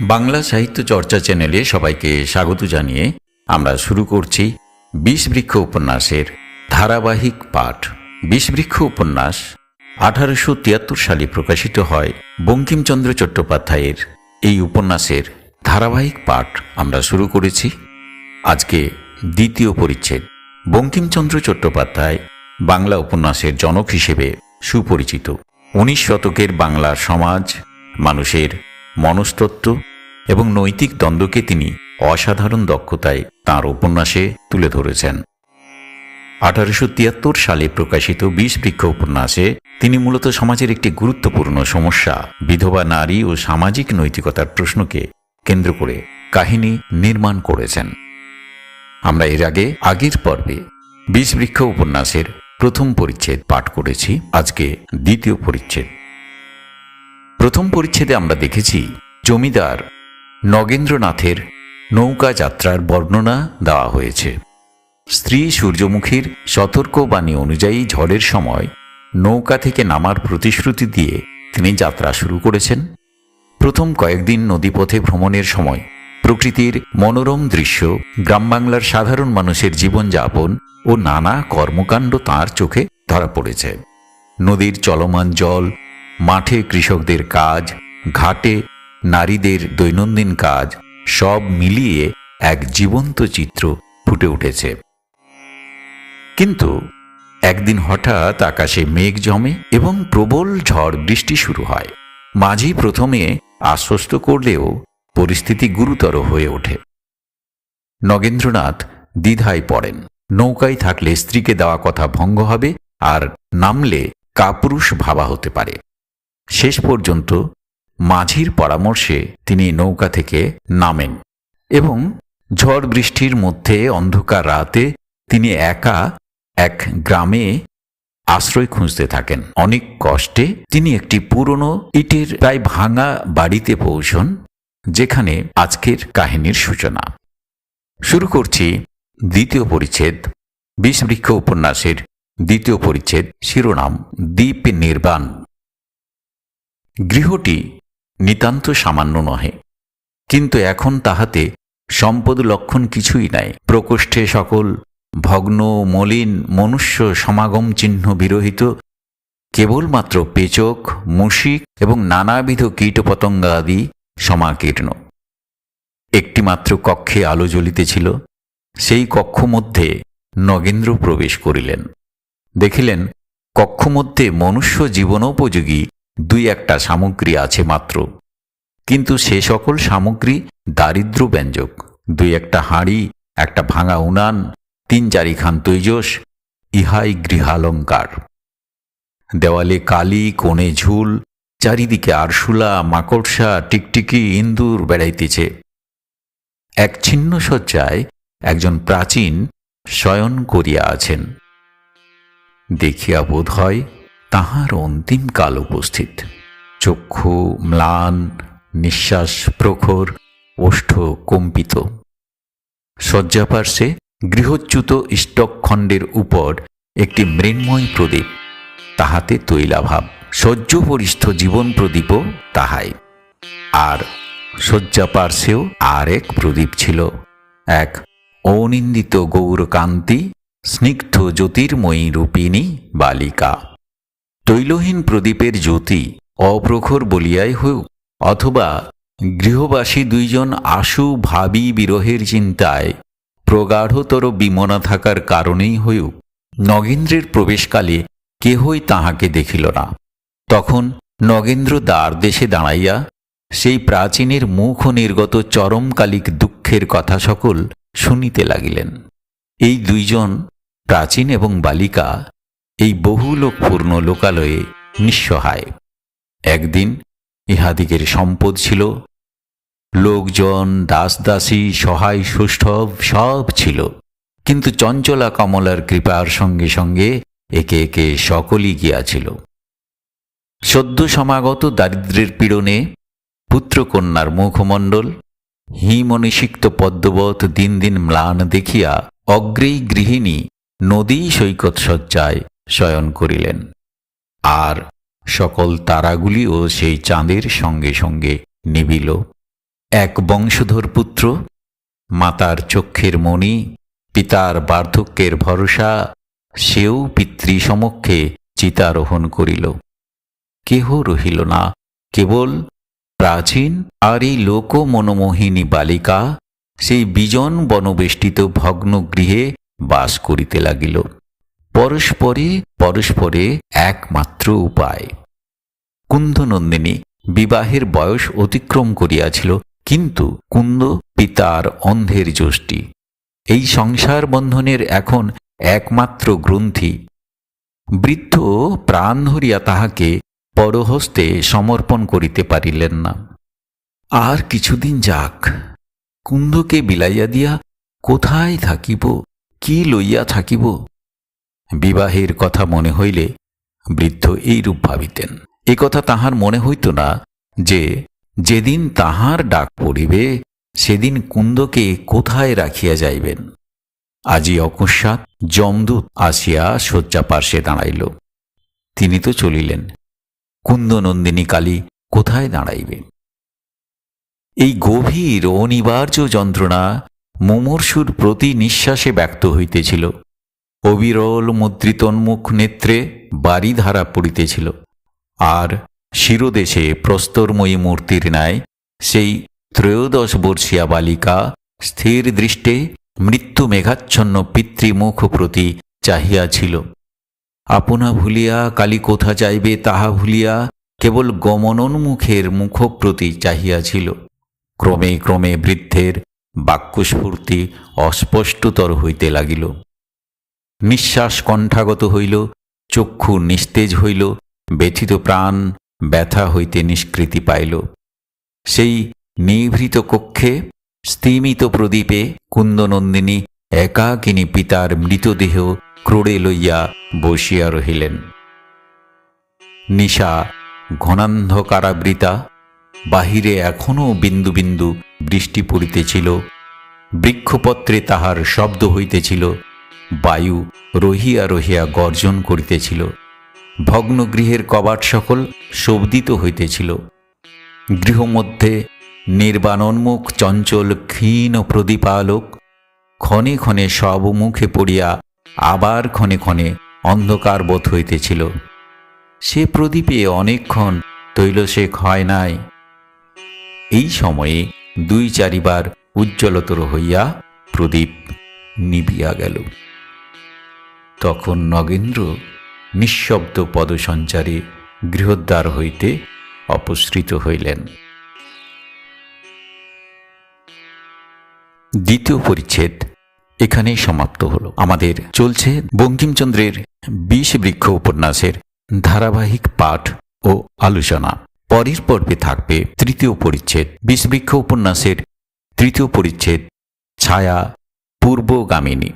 বাংলা সাহিত্য চর্চা চ্যানেলে সবাইকে স্বাগত জানিয়ে আমরা শুরু করছি বিষবৃক্ষ উপন্যাসের ধারাবাহিক পাঠ। বিষবৃক্ষ উপন্যাস 1873 সালে প্রকাশিত হয়। বঙ্কিমচন্দ্র চট্টোপাধ্যায়ের এই উপন্যাসের ধারাবাহিক পাঠ আমরা শুরু করেছি। আজকে দ্বিতীয় পরিচ্ছেদ। বঙ্কিমচন্দ্র চট্টোপাধ্যায় বাংলা উপন্যাসের জনক হিসেবে সুপরিচিত। 19 শতকের বাংলার সমাজ, মানুষের মনস্তত্ত্ব এবং নৈতিক দ্বন্দ্বকে তিনি অসাধারণ দক্ষতায় তাঁর উপন্যাসে তুলে ধরেছেন। 1873 সালে প্রকাশিত বিষবৃক্ষ উপন্যাসে তিনি মূলত সমাজের একটি গুরুত্বপূর্ণ সমস্যা, বিধবা নারী ও সামাজিক নৈতিকতার প্রশ্নকে কেন্দ্র করে কাহিনী নির্মাণ করেছেন। আমরা এর আগের পর্বে বিষবৃক্ষ উপন্যাসের প্রথম পরিচ্ছেদ পাঠ করেছি। আজকে দ্বিতীয় পরিচ্ছেদ। প্রথম পরিচ্ছেদে আমরা দেখেছি জমিদার নগেন্দ্রনাথের নৌকা যাত্রার বর্ণনা দেওয়া হয়েছে। স্ত্রী সূর্যমুখীর সতর্কবাণী অনুযায়ী ঝড়ের সময় নৌকা থেকে নামার প্রতিশ্রুতি দিয়ে তিনি যাত্রা শুরু করেছেন। প্রথম কয়েকদিন নদীপথে ভ্রমণের সময় প্রকৃতির মনোরম দৃশ্য, গ্রামবাংলার সাধারণ মানুষের জীবনযাপন ও নানা কর্মকাণ্ড তাঁর চোখে ধরা পড়েছে। নদীর চলমান জল, মাঠে কৃষকদের কাজ, ঘাটে নারীদের দৈনন্দিন কাজ, সব মিলিয়ে এক জীবন্ত চিত্র ফুটে উঠেছে। কিন্তু একদিন হঠাৎ আকাশে মেঘ জমে এবং প্রবল ঝড় বৃষ্টি শুরু হয়। মাঝি প্রথমে আশ্বস্ত করলেও পরিস্থিতি গুরুতর হয়ে ওঠে। নগেন্দ্রনাথ দ্বিধায় পড়েন। নৌকায় থাকলে স্ত্রীকে দেওয়া কথা ভঙ্গ হবে, আর নামলে কাপুরুষ ভাবা হতে পারে। শেষ পর্যন্ত মাঝির পরামর্শে তিনি নৌকা থেকে নামেন এবং ঝড় বৃষ্টির মধ্যে অন্ধকার রাতে তিনি একা এক গ্রামে আশ্রয় খুঁজতে থাকেন। অনেক কষ্টে তিনি একটি পুরনো ইটের প্রায় ভাঙা বাড়িতে পৌঁছন, যেখানে আজকের কাহিনীর সূচনা। শুরু করছি দ্বিতীয় পরিচ্ছেদ। বিষবৃক্ষ উপন্যাসের দ্বিতীয় পরিচ্ছেদ, শিরোনাম দ্বীপ নির্বাণ। গৃহটি নিতান্ত সামান্য নহে, কিন্তু এখন তাহাতে সম্পদ লক্ষণ কিছুই নাই। প্রকোষ্ঠে সকল ভগ্ন মলিন মনুষ্য সমাগম চিহ্ন বিরহিত, কেবলমাত্র পেচক, মুশিক এবং নানাবিধ কীটপতঙ্গাদি সমাকীর্ণ। একটিমাত্র কক্ষে আলো জ্বলিতেছিল। সেই কক্ষ মধ্যে নগেন্দ্র প্রবেশ করিলেন। দেখিলেন কক্ষমধ্যে মনুষ্য জীবনোপযোগী দুই একটা সামগ্রী আছে মাত্র, কিন্তু সে সকল সামগ্রী দারিদ্র ব্যঞ্জক। দুই একটা হাঁড়ি, একটা ভাঙা উনান, 3-4খান তৈজস, ইহাই গৃহালঙ্কার। দেওয়ালে কালি, কোণে ঝুল, চারিদিকে আরশোলা, মাকড়সা, টিকটিকি, ইন্দুর বেড়াইতেছে। এক ছিন্ন শয্যায় একজন প্রাচীন শয়ন করিয়া আছেন। দেখিয়া বোধ হয় তাহার অন্তিম কাল উপস্থিত। চক্ষু ম্লান, নিঃশ্বাস প্রখর, ওষ্ঠ কম্পিত। শয্যাপার্শ্বে গৃহচ্যুত ইষ্টকখণ্ডের উপর একটি মৃন্ময় প্রদীপ, তাহাতে তৈলাভাব। শয্যপরিস্থ জীবন প্রদীপও তাহাই। আর শয্যাপার্শ্বেও আর এক প্রদীপ ছিল, এক অনিন্দিত গৌরকান্তি স্নিগ্ধ জ্যোতির্ময়ী রূপিণী বালিকা। তৈলহীন প্রদীপের জ্যোতি অপ্রখর বলিয়াই হোক, অথবা গৃহবাসী দুইজন আশু ভাবী বিরহের চিন্তায় প্রগাঢ়তর বিমনা থাকার কারণেই হইউক, নগেন্দ্রের প্রবেশকালে কেহই তাহাকে দেখিল না। তখন নগেন্দ্র দ্বার দেশে দাঁড়াইয়া সেই প্রাচীনের মুখ নির্গত চরমকালিক দুঃখের কথা সকল শুনিতে লাগিলেন। এই দুইজন প্রাচীন এবং বালিকা এই বহুলোকপূর্ণ লোকালয়ে নিঃসহায়। একদিন ইহাদিগের সম্পদ ছিল, লোকজন, দাসদাসী, সহায় সুষ্ঠব সব ছিল, কিন্তু চঞ্চলা কমলার কৃপার সঙ্গে সঙ্গে একে একে সকলই গিয়াছিল। সদ্য সমাগত দারিদ্র্যের পীড়নে পুত্রকন্যার মুখমণ্ডল হিমনিষিক্ত পদ্মবৎ দিন দিন ম্লান দেখিয়া অগ্রেই গৃহিণী নদী সৈকত শয্যায় শয়ন করিলেন। আর সকল তারাগুলিও সেই চাঁদের সঙ্গে সঙ্গে নিবিল। এক বংশধর পুত্র, মাতার চক্ষের মণি, পিতার বার্ধক্যের ভরসা, সেও পিতৃসমক্ষে চিতারোহণ করিল। কেহ রহিল না, কেবল প্রাচীন আর এই লোকমনোমোহিনী বালিকা সেই বিজন বনবেষ্টিত ভগ্ন গৃহে বাস করিতে লাগিল। পরস্পরে পরস্পরে একমাত্র উপায়। কুন্দনন্দিনী বিবাহের বয়স অতিক্রম করিয়াছিল, কিন্তু কুন্দ পিতার অন্ধের যষ্টি। এই সংসার বন্ধনের এখন একমাত্র গ্রন্থি। বৃদ্ধ প্রাণ ধরিয়া তাহাকে পরহস্তে সমর্পণ করিতে পারিলেন না। আর কিছুদিন যাক, কুন্দকে বিলাইয়া দিয়া কোথায় থাকিব, কি লইয়া থাকিব? বিবাহের কথা মনে হইলে বৃদ্ধ এইরূপ ভাবিতেন। কথা তাহার মনে হইত না যে যেদিন তাহার ডাক পড়িবে সেদিন কুন্দকে কোথায় রাখিয়া যাইবেন। আজি অকস্মাৎ যমদূত আসিয়া শয্যা পার্শ্বে দাঁড়াইল। তিনি তো চলিলেন, কুন্দনন্দিনী কালী কোথায় দাঁড়াইবে? এই গভীর অনিবার্য যন্ত্রণা মুমূর্ষুর প্রতি নিঃশ্বাসে ব্যক্ত হইতেছিল। অবিরল মুদ্রিতোন্মুখ নেত্রে বারিধারা পড়িতেছিল, আর শিরোদেশে প্রস্তরময়ী মূর্তির ন্যায় সেই 13 বর্ষীয়া বালিকা স্থির দৃষ্টে মৃত্যু মেঘাচ্ছন্ন পিতৃমুখ প্রতি চাহিয়াছিল। আপনা ভুলিয়া কালী কোথা যাইবে তাহা ভুলিয়া কেবল গমনোন্মুখের মুখ প্রতি চাহিয়াছিল। ক্রমে ক্রমে বৃদ্ধের বাক্যস্ফূর্তি অস্পষ্টতর হইতে লাগিল। নিঃশ্বাস কণ্ঠাগত হইল, চক্ষু নিস্তেজ হইল, ব্যথিত প্রাণ ব্যথা হইতে নিষ্কৃতি পাইল। সেই নিভৃত কক্ষে স্তিমিত প্রদীপে কুন্দনন্দিনী একাকিনী পিতার মৃতদেহ ক্রোড়ে লইয়া বসিয়া রহিলেন। নিশা ঘনান্ধকারাবৃতা, বাহিরে এখনও বিন্দু বিন্দু বৃষ্টি পড়িতেছিল। বৃক্ষপত্রে তাহার শব্দ হইতেছিল, বায়ু রহিয়া রহিয়া গর্জন করিতেছিল। ভগ্নগৃহের কবাট সকল শোভিত হইতেছিল। গৃহমধ্যে নির্বাণোন্মুখ চঞ্চল ক্ষীণ প্রদীপালোক ক্ষণে ক্ষণে সব মুখে পড়িয়া আবার ক্ষণে ক্ষণে অন্ধকার বোধ হইতেছিল। সে প্রদীপে অনেকক্ষণ তৈলশেখ হয় নাই। এই সময়ে 2-4 বার উজ্জ্বলতর হইয়া প্রদীপ নিবিয়া গেল। তখন নগেন্দ্র নিঃশব্দ পদসঞ্চারে গৃহদ্বার হইতে অপসৃত হইলেন। দ্বিতীয় পরিচ্ছেদ এখানেই সমাপ্ত হল। আমাদের চলছে বঙ্কিমচন্দ্রের বিষবৃক্ষ উপন্যাসের ধারাবাহিক পাঠ ও আলোচনা। পরের পর্বে থাকবে তৃতীয় পরিচ্ছেদ, বিষবৃক্ষ উপন্যাসের তৃতীয় পরিচ্ছেদ, ছায়া পূর্বগামিনী।